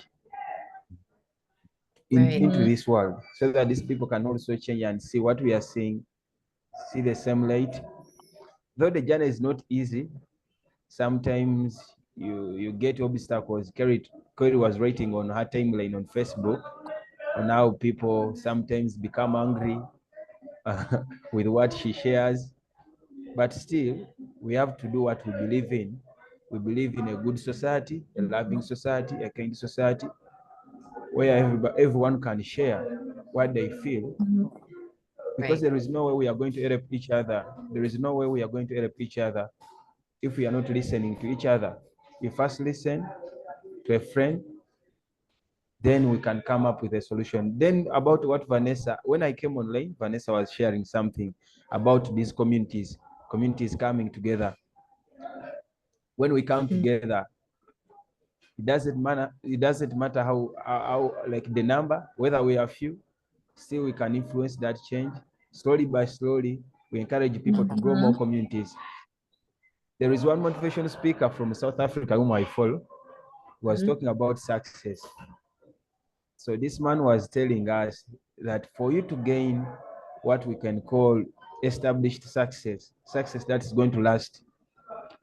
Right. into this world, so that these people can also change and see what we are seeing, see the same light. Though the journey is not easy, sometimes you get obstacles. Kerry was writing on her timeline on Facebook on how people sometimes become angry with what she shares. But still, we have to do what we believe in. We believe in a good society, a loving society, a kind society, where everyone can share what they feel. Because Right. there is no way we are going to help each other. There is no way we are going to help each other if we are not listening to each other. You first listen to a friend, then we can come up with a solution. Then about what Vanessa, when I came online, Vanessa was sharing something about these communities coming together. When we come together, it doesn't matter how like the number, whether we are few, still we can influence that change. Slowly by slowly, we encourage people to grow more communities. There is one motivation speaker from South Africa whom I follow, who was talking about success. So this man was telling us that for you to gain what we can call established success that is going to last,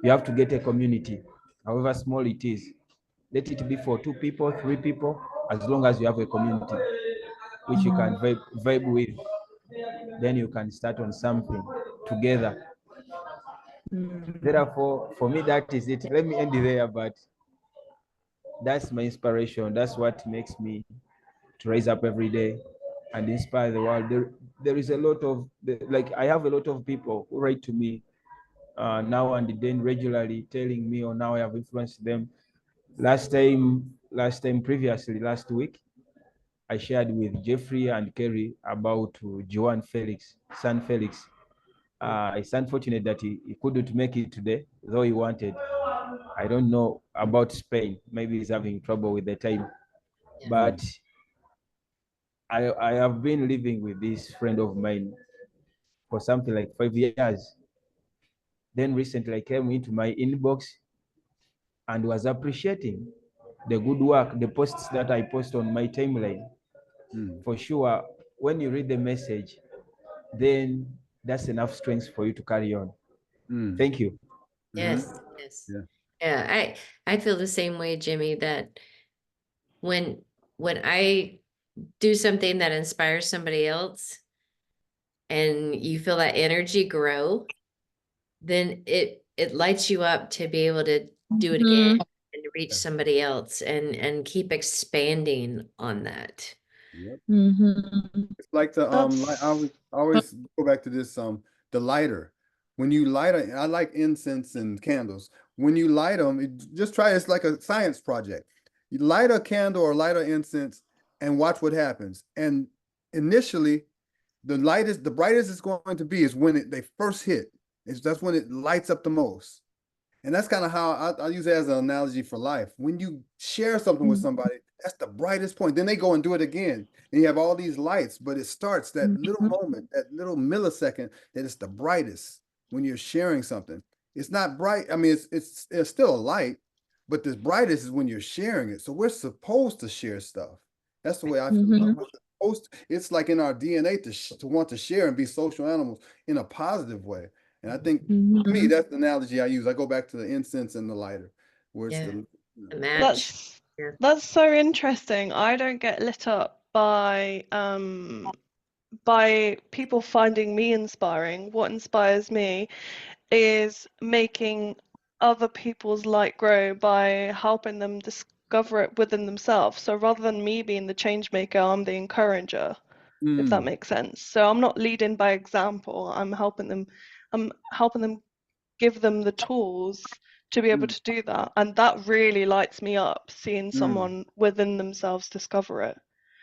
you have to get a community, however small it is. Let it be for 2 people, 3 people, as long as you have a community which you can vibe with, then you can start on something together. Therefore, for me, that is it. Let me end there, but that's my inspiration. That's what makes me to rise up every day and inspire the world. There is a lot of, like, I have a lot of people who write to me now and then regularly, telling me on how I have influenced them. Last week, I shared with Jeffrey and Kerry about Joan Felix, son Felix. It's unfortunate that he couldn't make it today, though he wanted. I don't know about Spain. Maybe he's having trouble with the time. Yeah. But I have been living with this friend of mine for something like 5 years. Then recently I came into my inbox and was appreciating the good work, the posts that I post on my timeline. For sure, when you read the message, then that's enough strength for you to carry on. Thank you. Yes. Yes. Yeah. Yeah. I feel the same way, Jimmy, that when I do something that inspires somebody else and you feel that energy grow, then it lights you up to be able to do it again and reach Yeah. somebody else and keep expanding on that. Yep. Mm-hmm. It's like the I always go back to this the lighter. When you light I like incense and candles. When you light them, just try it's like a science project. You light a candle or light an incense and watch what happens. And initially, the brightest it's going to be is when they first hit. That's when it lights up the most. And that's kind of how I use it as an analogy for life. When you share something with somebody, that's the brightest point. Then they go and do it again. And you have all these lights, but it starts that little moment, that little millisecond that is the brightest when you're sharing something. It's not bright. I mean, it's still a light, but the brightest is when you're sharing it. So we're supposed to share stuff. That's the way I feel. It's like in our DNA to want to share and be social animals in a positive way. And I think to me, that's the analogy I use. I go back to the incense and the lighter, where it's Yeah. the The match. Yeah. That's so interesting. I don't get lit up by people finding me inspiring. What inspires me is making other people's light grow by helping them discover it within themselves. So rather than me being the change maker, I'm the encourager, if that makes sense. So I'm not leading by example. I'm helping them give them the tools to be able to do that. And that really lights me up, seeing someone within themselves discover it,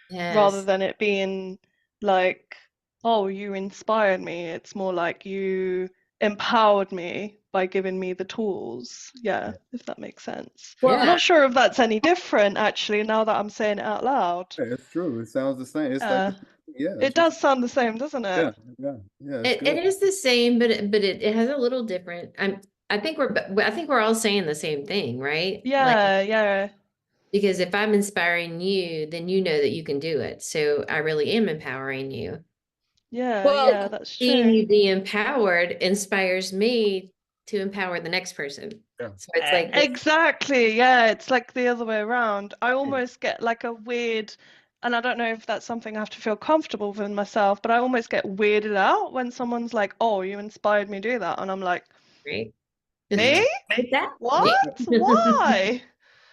rather Yes. than it being like, oh, you inspired me. It's more like you empowered me by giving me the tools. Yeah, if that makes sense. Yeah. I'm not sure if that's any different actually now that I'm saying it out loud. Yeah, it's true. It sounds the same. It's like, yeah, It does sound the same, doesn't it? yeah. It's It good. is the same, but it has a little different. I think we're all saying the same thing, right? Like, Yeah. because if I'm inspiring you, then you know that you can do it. So I really am empowering you. Well, That's Seeing true. you be empowered inspires me to empower the next person. Yeah. So it's like this, Exactly. Yeah, it's like the other way around. I almost get like a weird, and I don't know if that's something I have to feel comfortable with myself, but I almost get weirded out when someone's like, "Oh, you inspired me to do that," and I'm like, right? "Me? Like that? What? Why?"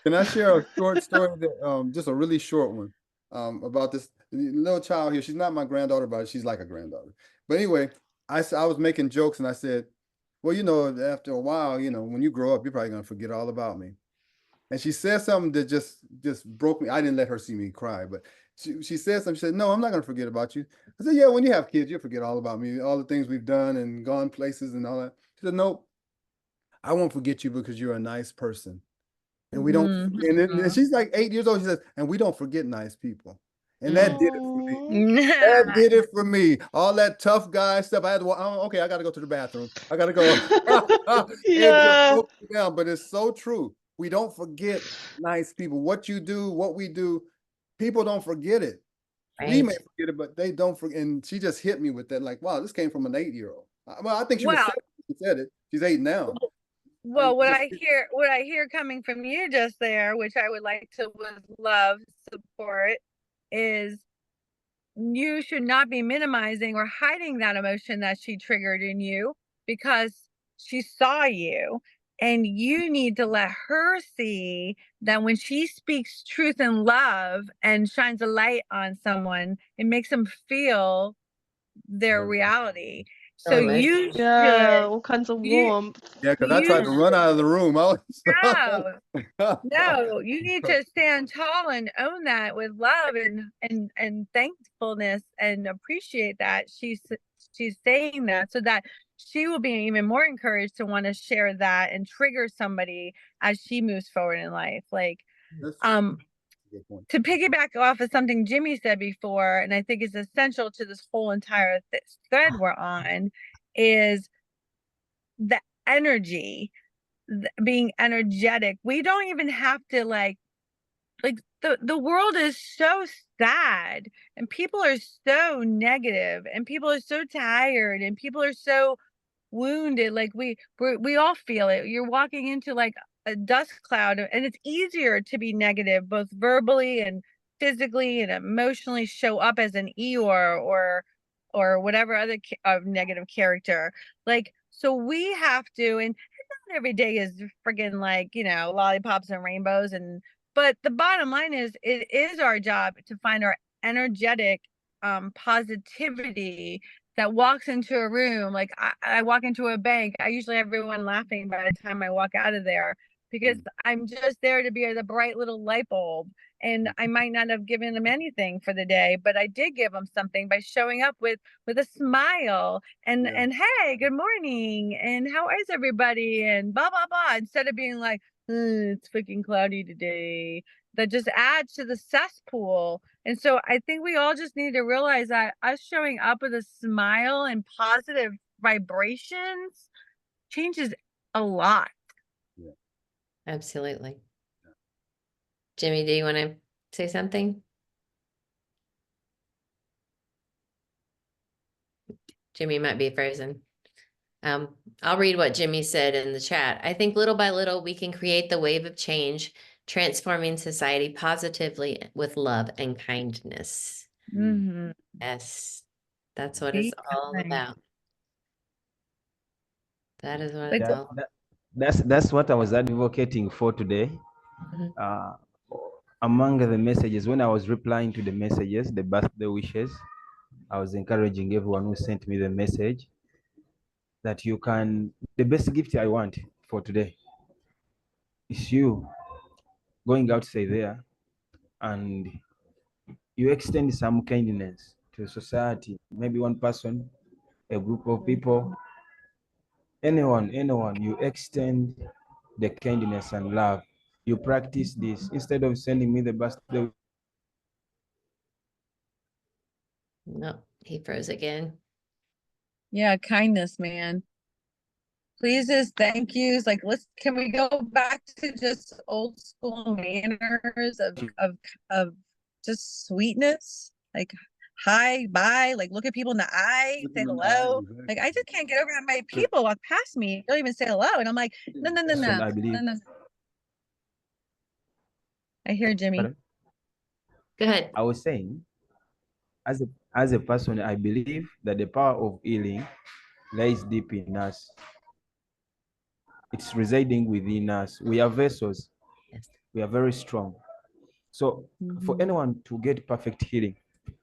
Can I share a short story that just a really short one about this little child here? She's not my granddaughter, but she's like a granddaughter. But anyway, I was making jokes and I said, well, after a while, when you grow up, you're probably gonna forget all about me. And she said something that just broke me. I didn't let her see me cry, but she said something. She said, no, I'm not gonna forget about you. I said, yeah, when you have kids, you'll forget all about me, all the things we've done and gone places and all that. She said, nope, I won't forget you because you're a nice person. And we don't, and she's like 8 years old. She says, and we don't forget nice people. And that did it for me. That did it for me. All that tough guy stuff. I had to, okay, I got to go to the bathroom. I got to go. It just Yeah. broke me down, but it's so true. We don't forget nice people. What you do, what we do, people don't forget it. We may Right. forget it, but they don't forget. And she just hit me with that, like, wow, this came from an 8-year-old. Well, I think she was Well, 7 when she said it. She's 8 now. well, what I hear coming from you just there, which I would like to with love support, is you should not be minimizing or hiding that emotion that she triggered in you because she saw you, and you need to let her see that when she speaks truth and love and shines a light on someone, it makes them feel their reality. So Totally. you Yeah, should all kinds of you warmth. Yeah, because I you tried to run out of the room. I no, you need to stand tall and own that with love and thankfulness and appreciate that she's saying that so that she will be even more encouraged to want to share that and trigger somebody as she moves forward in life. Like, That's um, a good point. to piggyback off of something Jimmy said before, and I think is essential to this whole entire thread we're on, is the energy, being energetic. We don't even have to like the world is so sad, and people are so negative, and people are so tired, and people are so wounded. Like we all feel it. You're walking into like a dust cloud, and it's easier to be negative both verbally and physically and emotionally, show up as an Eeyore or whatever other negative character. Like, so we have to, and not every day is friggin' like, lollipops and rainbows, and but the bottom line is it is our job to find our energetic positivity that walks into a room. Like I walk into a bank, I usually have everyone laughing by the time I walk out of there because I'm just there to be the bright little light bulb. And I might not have given them anything for the day, but I did give them something by showing up with a smile and hey, good morning, and how is everybody, and blah blah blah, instead of being like, it's freaking cloudy today. That just adds to the cesspool. And so I think we all just need to realize that us showing up with a smile and positive vibrations changes a lot. Yeah. Absolutely. Jimmy, do you want to say something? Jimmy might be frozen. I'll read what Jimmy said in the chat. I think little by little, we can create the wave of change, transforming society positively with love and kindness. Mm-hmm. Yes, that's what Be it's all kind. about. That is what Like, it's all. That's what I was advocating for today. Mhm. Among the messages, when I was replying to the messages, the birthday wishes, I was encouraging everyone who sent me the message that the best gift I want for today is you going outside there and you extend some kindness to society, maybe one person, a group of people, anyone, you extend the kindness and love. You practice this instead of sending me the birthday. No, he froze again. Yeah, kindness, man. Pleases, thank yous. Like, can we go back to just old school manners of just sweetness? Like, hi, bye. Like, look at people in the eye, Look say them in the eye, hello. exactly. Like, I just can't get over how many people walk past me, don't even say hello, and I'm like, no, no, no, That's no, when I believe. no, no. I hear Jimmy. Pardon? Go ahead. I was saying, as a person, I believe that the power of healing lies deep in us. It's residing within us. We are vessels. Yes. We are very strong. So for anyone to get perfect healing,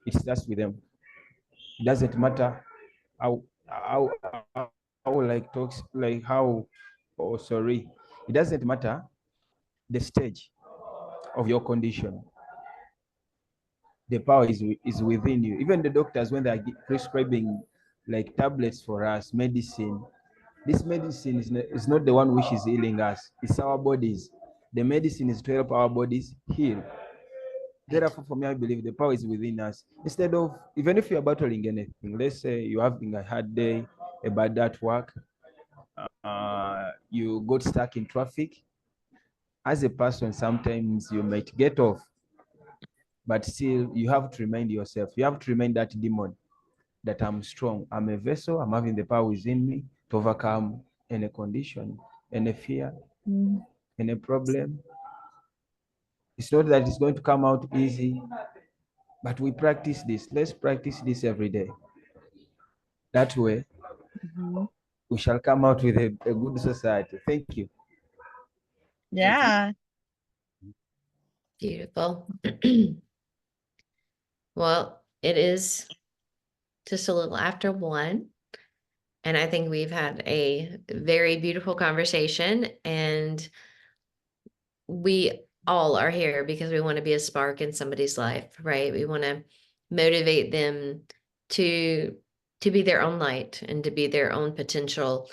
it starts with them. It doesn't matter how like talks like how oh sorry. It doesn't matter the stage of your condition. The power is within you. Even the doctors, when they are prescribing like tablets for us, medicine, this medicine is not the one which is healing us. It's our bodies. The medicine is to help our bodies heal. Therefore, for me, I believe the power is within us. Instead of, even if you're battling anything, let's say you're having a hard day, a bad day at work, you got stuck in traffic. As a person, sometimes you might get off, but still you have to remind yourself, you have to remind that demon that I'm strong. I'm a vessel. I'm having the power within me to overcome any condition, any fear, any problem. It's not that it's going to come out easy, but we practice this. Let's practice this every day. That way, we shall come out with a good society. Thank you. Yeah. Beautiful. Well, it is just a little after 1. And I think we've had a very beautiful conversation, and we all are here because we want to be a spark in somebody's life, right? We want to motivate them to be their own light and to be their own potential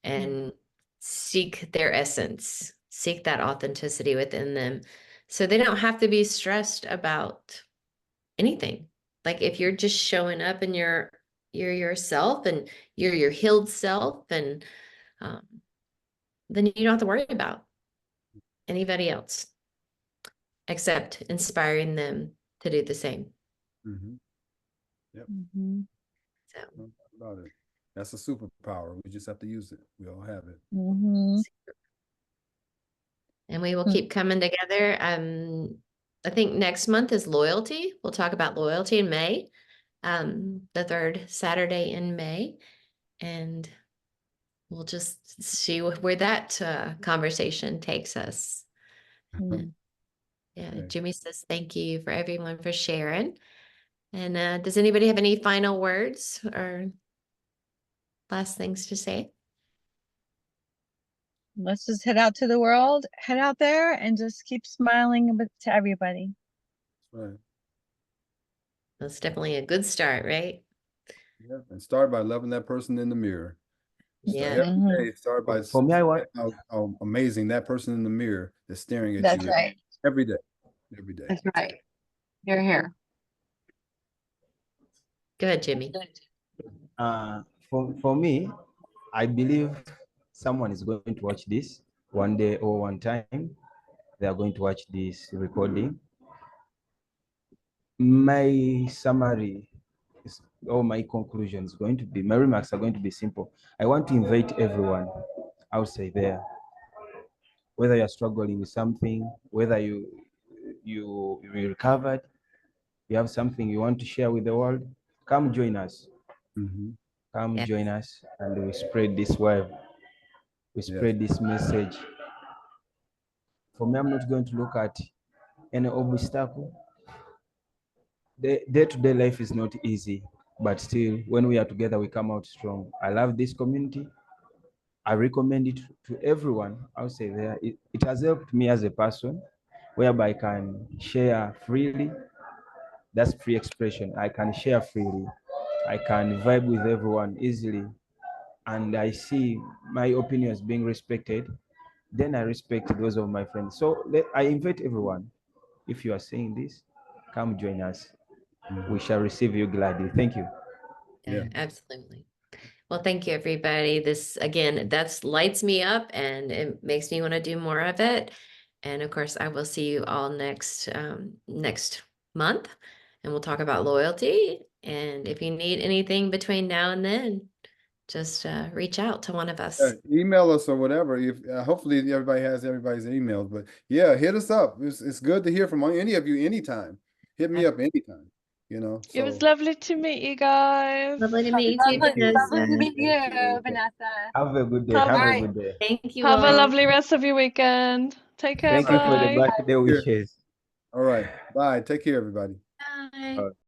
and seek their essence, seek that authenticity within them. So they don't have to be stressed about anything. Like if you're just showing up and you're yourself and you're your healed self, and then you don't have to worry about anybody else except inspiring them to do the same. Yep. So No doubt about it. That's a superpower. We just have to use it. We all have it. and we will keep coming together. I think next month is loyalty. We'll talk about loyalty in May, the 3rd Saturday in May, and we'll just see where that conversation takes us. Yeah, Okay. Jimmy says thank you for everyone for sharing. And does anybody have any final words or last things to say? Let's just head out to the world, head out there and just keep smiling to everybody. That's right. That's definitely a good start, right? Yeah. And start by loving that person in the mirror. Yeah. Every day, start by For me, I want how amazing that person in the mirror is staring at That's you right. every day. Every day. That's right. You're here. Go ahead, Jimmy. for me, I believe someone is going to watch this one day or one time. They are going to watch this recording. My summary is, or my conclusion is going to be, my remarks are going to be simple. I want to invite everyone outside there, whether you're struggling with something, whether you recovered, you have something you want to share with the world, come join us. Come Yeah. join us and we spread this word. We spread this message. For me, I'm not going to look at any obstacle. The day-to-day life is not easy, but still, when we are together, we come out strong. I love this community. I recommend it to everyone outside there. It has helped me as a person, whereby I can share freely. That's free expression. I can share freely. I can vibe with everyone easily. and I see my opinions being respected, then I respect those of my friends. So I invite everyone, if you are saying this, come join us. We shall receive you gladly. Thank you. Yeah, Yeah. absolutely. Well, thank you, everybody. This again, that's lights me up and it makes me want to do more of it. And of course, I will see you all next month, and we'll talk about loyalty. And if you need anything between now and then, just reach out to one of us. Email us or whatever. If hopefully everybody has everybody's emails, but yeah, hit us up. It's good to hear from any of you anytime. Hit me up anytime. You know. It was So lovely to meet you guys. Lovely to meet you too, Lovely Vanessa. to meet you, Thank you. Vanessa. Have a good day. Have- Have a Alright. good day. Thank you Have a all. lovely rest of your weekend. Take care. Thank you for the Bye. birthday wishes. All right. Bye. Take care, everybody. Bye.